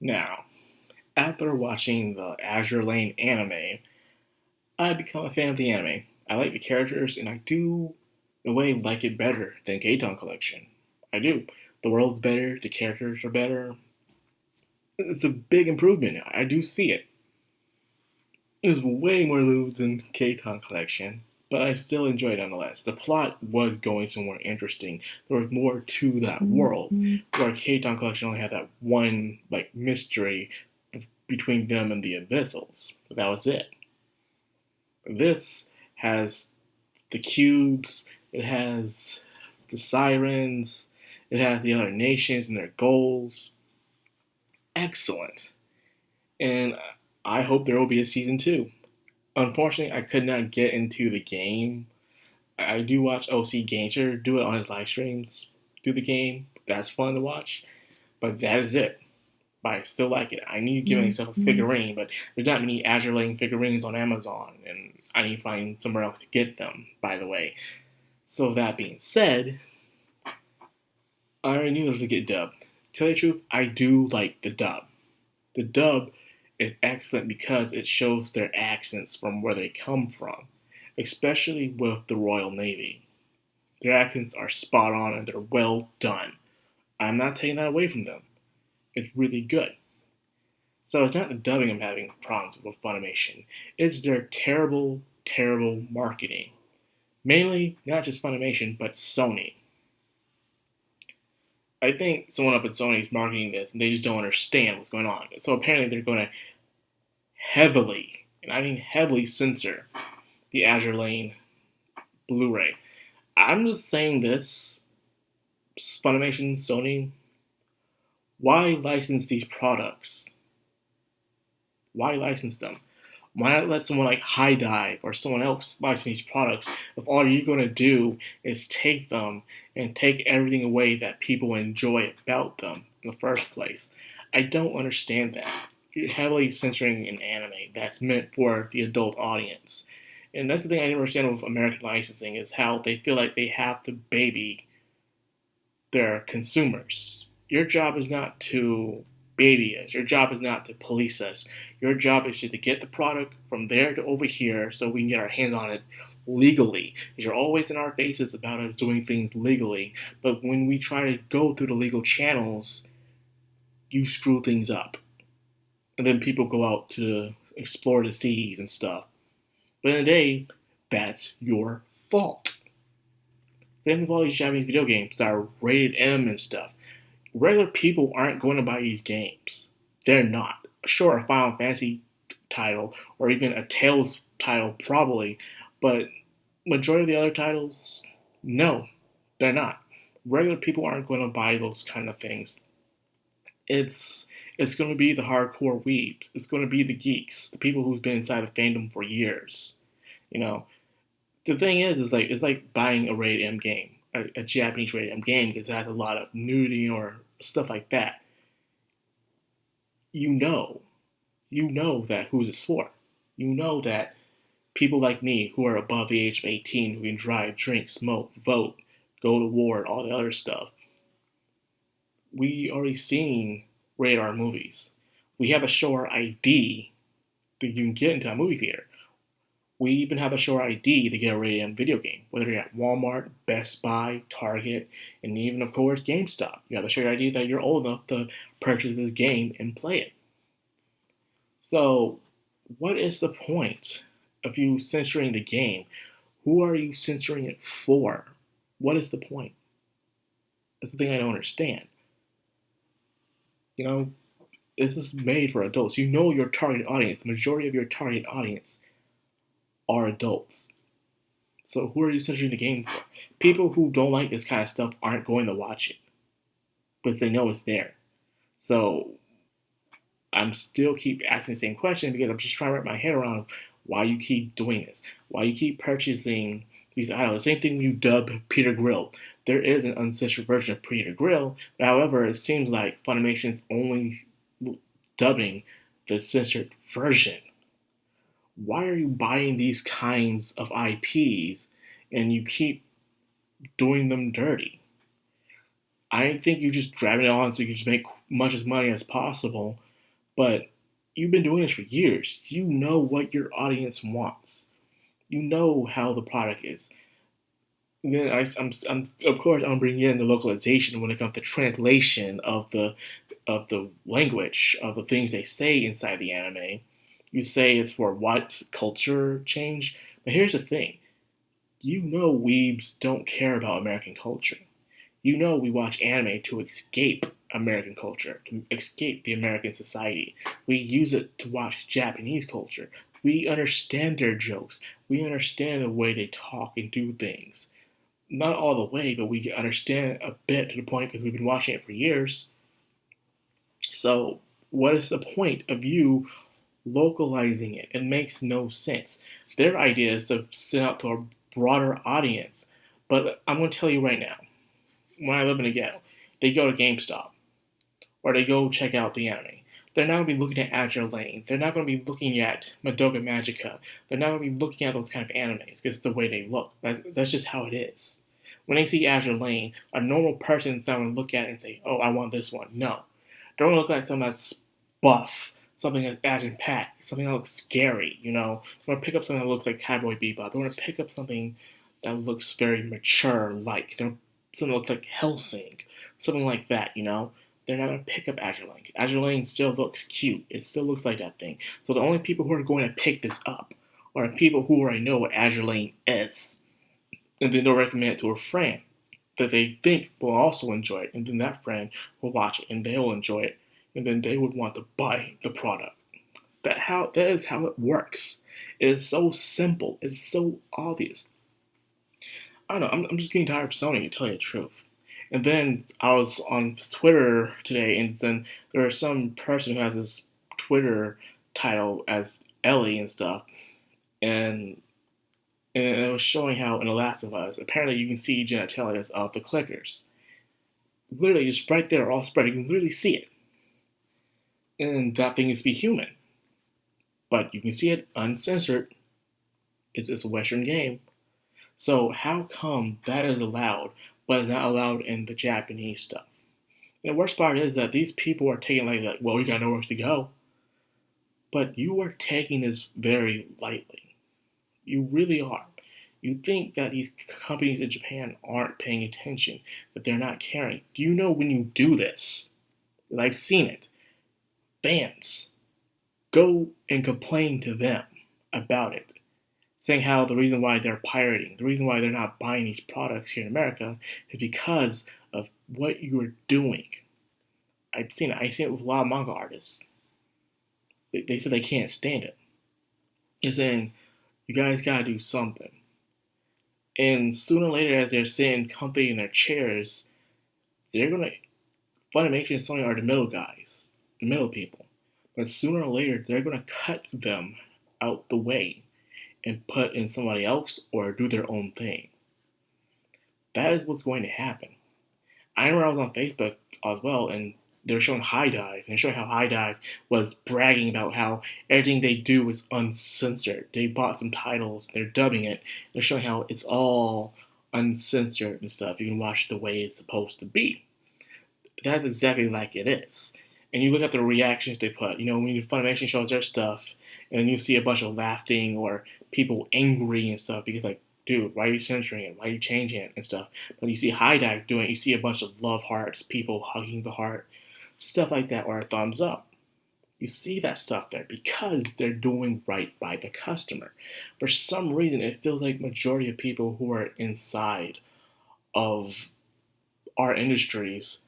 Now, after watching the Azure Lane anime, I become a fan of the anime. I like the characters, and I do, in a way, like it better than Gaton Collection. I do. The world's better, the characters are better. It's a big improvement. I do see it. There's way more loops than Gaton Collection, but I still enjoy it nonetheless. The plot was going somewhere interesting. There was more to that world, where Gaton Collection only had that one mystery between them and the Abyssals. But that was it. This has the cubes, it has the sirens, it has the other nations and their goals. Excellent. And I hope there will be a season 2. Unfortunately, I could not get into the game. I do watch OC Ganger do it on his live streams through the game. That's fun to watch. But that is it. But I still like it. I need to give myself a figurine, but there's not many Azure Lane figurines on Amazon, and I need to find somewhere else to get them, by the way. So that being said, I already knew there was a get dub. To tell you the truth, I do like the dub. The dub is excellent because it shows their accents from where they come from, especially with the Royal Navy. Their accents are spot on and they're well done. I'm not taking that away from them. It's really good. So it's not the dubbing I'm having problems with Funimation. It's their terrible, terrible marketing. Mainly, not just Funimation, but Sony. I think someone up at Sony is marketing this and they just don't understand what's going on. So apparently they're going to heavily, and I mean heavily, censor the Azure Lane Blu-ray. I'm just saying this, Funimation, Sony, why license these products? Why license them? Why not let someone like High Dive or someone else license these products if all you're going to do is take them and take everything away that people enjoy about them in the first place? I don't understand that. You're heavily censoring an anime that's meant for the adult audience. And that's the thing I never understand with American licensing is how they feel like they have to baby their consumers. Your job is not to baby us. Your job is not to police us. Your job is just to get the product from there to over here so we can get our hands on it legally. Because you're always in our faces about us doing things legally, but when we try to go through the legal channels, you screw things up. And then people go out to explore the seas and stuff. But in the day, that's your fault. Same with all these Japanese video games that are rated M and stuff. Regular people aren't going to buy these games. They're not. Sure, a Final Fantasy title or even a Tales title probably, but majority of the other titles, no, they're not. Regular people aren't going to buy those kind of things. It's going to be the hardcore weebs. It's going to be the geeks, the people who've been inside of fandom for years. You know, the thing is it's like buying a rated M game, a Japanese rated M game because it has a lot of nudity or stuff like that. You know that who it's for. You know that people like me who are above the age of 18 who can drive, drink, smoke, vote, go to war, all the other stuff. We already seen rated R movies. We have a show our ID that you can get into a movie theater. We even have a show our ID to get a rated M video game, whether you're at Walmart, Best Buy, Target, and even, of course, GameStop. You have to show your ID that you're old enough to purchase this game and play it. So, what is the point of you censoring the game? Who are you censoring it for? What is the point? That's the thing I don't understand. You know, this is made for adults. You know your target audience. The majority of your target audience are adults. So who are you censoring the game for? People who don't like this kind of stuff aren't going to watch it. But they know it's there. So I'm still keep asking the same question because I'm just trying to wrap my head around why you keep doing this. Why you keep purchasing these items. The same thing when you dub Peter Grill. There is an uncensored version of Peter Grill, but however, it seems like Funimation's only dubbing the censored version. Why are you buying these kinds of IPs and you keep doing them dirty? I think you just grabbing it on so you can just make much as money as possible But you've been doing this for years. You know what your audience wants. You know how the product is. And then I'm of course I'm bringing in the localization when it comes to translation of the language of the things they say inside the anime. You say it's for what culture change, but here's the thing: you know, weebs don't care about American culture. You know, we watch anime to escape American culture, to escape the American society. We use it to watch Japanese culture. We understand their jokes. We understand the way they talk and do things. Not all the way, but we understand a bit to the point because we've been watching it for years. So, what is the point of you localizing it? It makes no sense. Their idea is to send out to a broader audience. But I'm going to tell you right now, when I live in a ghetto, they go to GameStop or they go check out the anime. They're not going to be looking at Azure Lane. They're not going to be looking at Madoka Magica. They're not going to be looking at those kind of animes because the way they look. That's just how it is. When they see Azure Lane, a normal person's not going to look at it and say, oh, I want this one. No. They're going to look at something that's buff, something that's action-packed, something that looks scary, you know. They're going to pick up something that looks like Cowboy Bebop. They're going to pick up something that looks very mature-like. Something that looks like Hellsing, something like that, you know. They're not going to pick up Azure Lane. Azure Lane still looks cute. It still looks like that thing. So the only people who are going to pick this up are people who already know what Azure Lane is. And then they'll recommend it to a friend that they think will also enjoy it. And then that friend will watch it and they'll enjoy it. And then they would want to buy the product. That is how it works. It is so simple. It's so obvious. I don't know. I'm just getting tired of Sony, to tell you the truth. And then I was on Twitter today, and then there was some person who has this Twitter title as Ellie and stuff, and it was showing how in The Last of Us, apparently you can see genitalia of the clickers. Literally, just right there, all spread. You can literally see it. And that thing is to be human. But you can see it uncensored. It's a Western game. So how come that is allowed, but it's not allowed in the Japanese stuff? And the worst part is that these people are taking like, well, we got nowhere to go. But you are taking this very lightly. You really are. You think that these companies in Japan aren't paying attention, that they're not caring. Do you know when you do this? And I've seen it. Fans go and complain to them about it, saying how the reason why they're pirating, the reason why they're not buying these products here in America is because of what you are doing. I've seen it. I've seen it with a lot of manga artists. They said they can't stand it. They're saying, you guys gotta do something. And sooner or later, as they're sitting comfy in their chairs, they're gonna, Funimation and Sony are the middle guys, the middle people. But sooner or later, they're gonna cut them out the way and put in somebody else or do their own thing. That is what's going to happen. I remember I was on Facebook as well, and they were showing High Dive, and they're showing how High Dive was bragging about how everything they do is uncensored. They bought some titles, they're dubbing it, they're showing how it's all uncensored and stuff. You can watch it the way it's supposed to be. That's exactly like it is. And you look at the reactions they put. You know, when Funimation shows their stuff, and you see a bunch of laughing or people angry and stuff because, like, dude, why are you censoring it? Why are you changing it and stuff? But you see High Dive doing it, you see a bunch of love hearts, people hugging the heart, stuff like that, or a thumbs up. You see that stuff there because they're doing right by the customer. For some reason, it feels like majority of people who are inside of our industries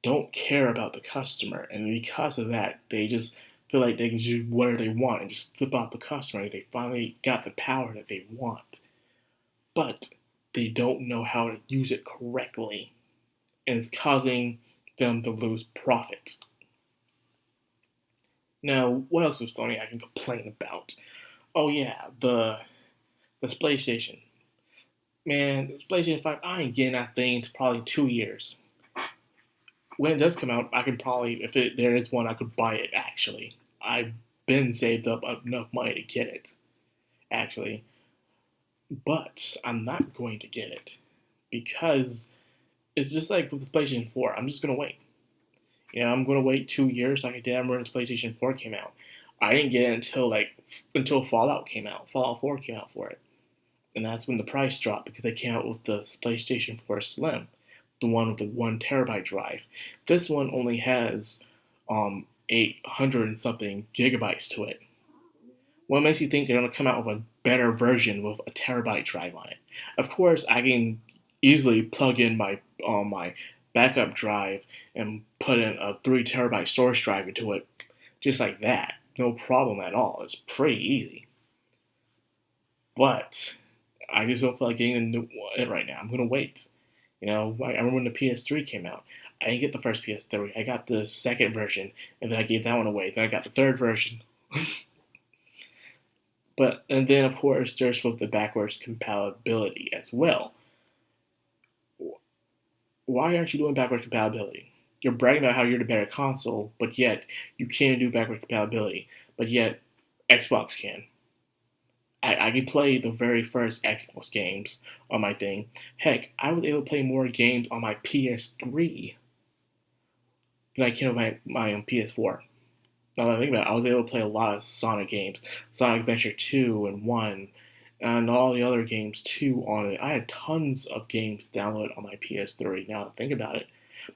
don't care about the customer, and because of that, they just feel like they can do whatever they want and just flip off the customer. They finally got the power that they want, but they don't know how to use it correctly, and it's causing them to lose profits. Now, what else with Sony I can complain about? Oh yeah, the PlayStation. Man, the PlayStation 5, I ain't getting that thing into probably 2 years. When it does come out, I could probably, if there is one, I could buy it, actually. I've been saved up enough money to get it, actually. But I'm not going to get it because it's just like with the PlayStation 4. I'm just going to wait. Yeah, I'm gonna wait 2 years like I did when the PlayStation 4 came out. I didn't get it until Fallout came out. Fallout 4 came out for it, and that's when the price dropped because they came out with the PlayStation 4 Slim, the one with the 1 terabyte drive. This one only has 800 and something gigabytes to it. What makes you think they're gonna come out with a better version with a terabyte drive on it? Of course, I can easily plug in my backup drive and put in a 3 terabyte storage drive into it, just like that. No problem at all. It's pretty easy. But I just don't feel like getting it right now. I'm gonna wait. I remember when the PS3 came out. I didn't get the first PS3. I got the second version, and then I gave that one away. Then I got the third version. And then of course there's with the backwards compatibility as well. Why aren't you doing backwards compatibility? You're bragging about how you're the better console, but yet you can't do backwards compatibility. But yet Xbox can. I can play the very first Xbox games on my thing. Heck, I was able to play more games on my PS3 than I can on my PS4. Now that I think about it, I was able to play a lot of Sonic games, Sonic Adventure 2 and 1, and all the other games too on it. I had tons of games downloaded on my PS3, now that I think about it.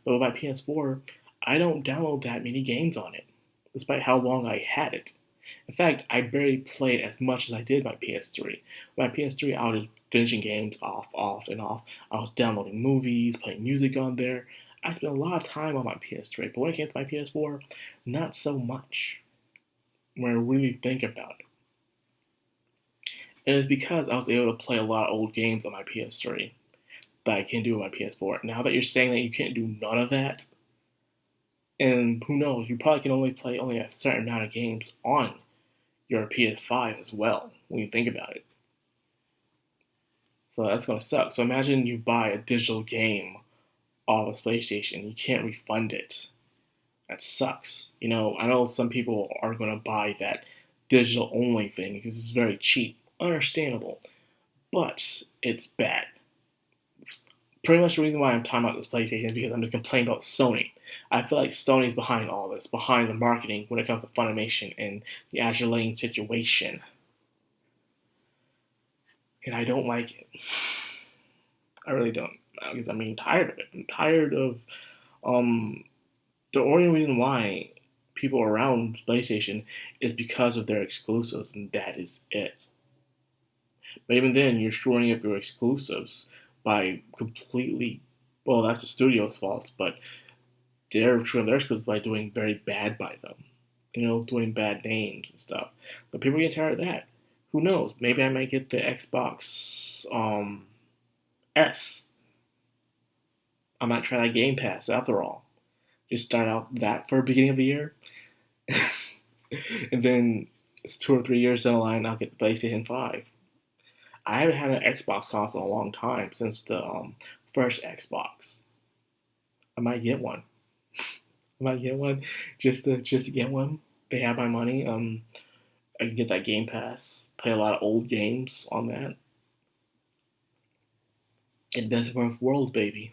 But with my PS4, I don't download that many games on it, despite how long I had it. In fact, I barely played as much as I did my PS3. My PS3, I was just finishing games off, and off. I was downloading movies, playing music on there. I spent a lot of time on my PS3, but when it came to my PS4, not so much. When I really think about it. And it's because I was able to play a lot of old games on my PS3 that I can't do on my PS4. Now that you're saying that you can't do none of that, and who knows, you probably can only play only a certain amount of games on your PS5 as well, when you think about it. So that's going to suck. So imagine you buy a digital game off of PlayStation, you can't refund it. That sucks. I know some people are going to buy that digital only thing because it's very cheap. Understandable. But it's bad. Pretty much the reason why I'm talking about this PlayStation is because I'm just complaining about Sony. I feel like Sony's behind all this, behind the marketing when it comes to Funimation and the Azure Lane situation. And I don't like it. I really don't. Because I'm tired of it. I'm tired of the only reason why people are around PlayStation is because of their exclusives, and that is it. But even then, you're screwing up your exclusives by completely. Well, that's the studio's fault, but they're screwing their exclusives by doing very bad by them. Doing bad names and stuff. But people get tired of that. Who knows? Maybe I might get the Xbox S. I might try that Game Pass after all. Just start out that for the beginning of the year. And then it's 2 or 3 years down the line, I'll get the PlayStation 5. I haven't had an Xbox console in a long time, since the first Xbox. I might get one. Just to get one. They have my money. I can get that Game Pass. Play a lot of old games on that. And best of both worlds, baby.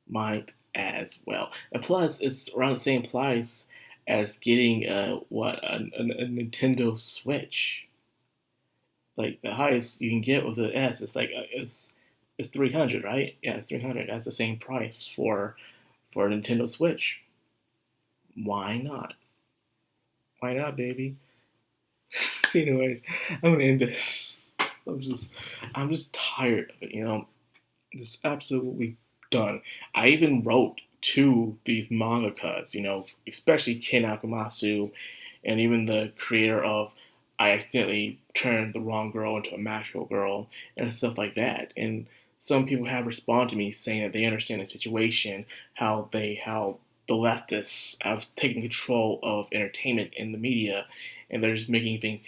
Might as well. And plus, it's around the same price as getting a Nintendo Switch. Like the highest you can get with the S, it's 300, right? Yeah, it's 300. That's the same price for a Nintendo Switch. Why not? Why not, baby? Anyways, I'm gonna end this. I'm just tired of it. Just absolutely done. I even wrote to these mangakas, especially Ken Akumasu, and even the creator of I accidentally turned the wrong girl into a macho girl and stuff like that. And some people have responded to me saying that they understand the situation, how the leftists have taken control of entertainment in the media, and they're just making things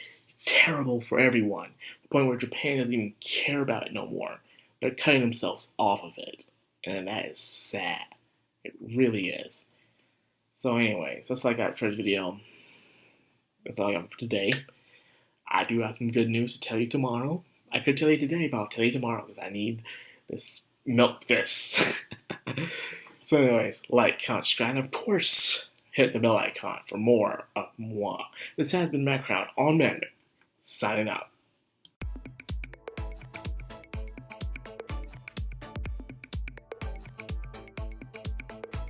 terrible for everyone. To the point where Japan doesn't even care about it no more. They're cutting themselves off of it. And that is sad. It really is. So anyways, that's all I got for this video. That's all I got for today. I do have some good news to tell you tomorrow. I could tell you today, but I'll tell you tomorrow because I need this milk this. So anyways, like, comment, subscribe, and of course, hit the bell icon for more of moi. This has been Madcrown on Mando, signing out.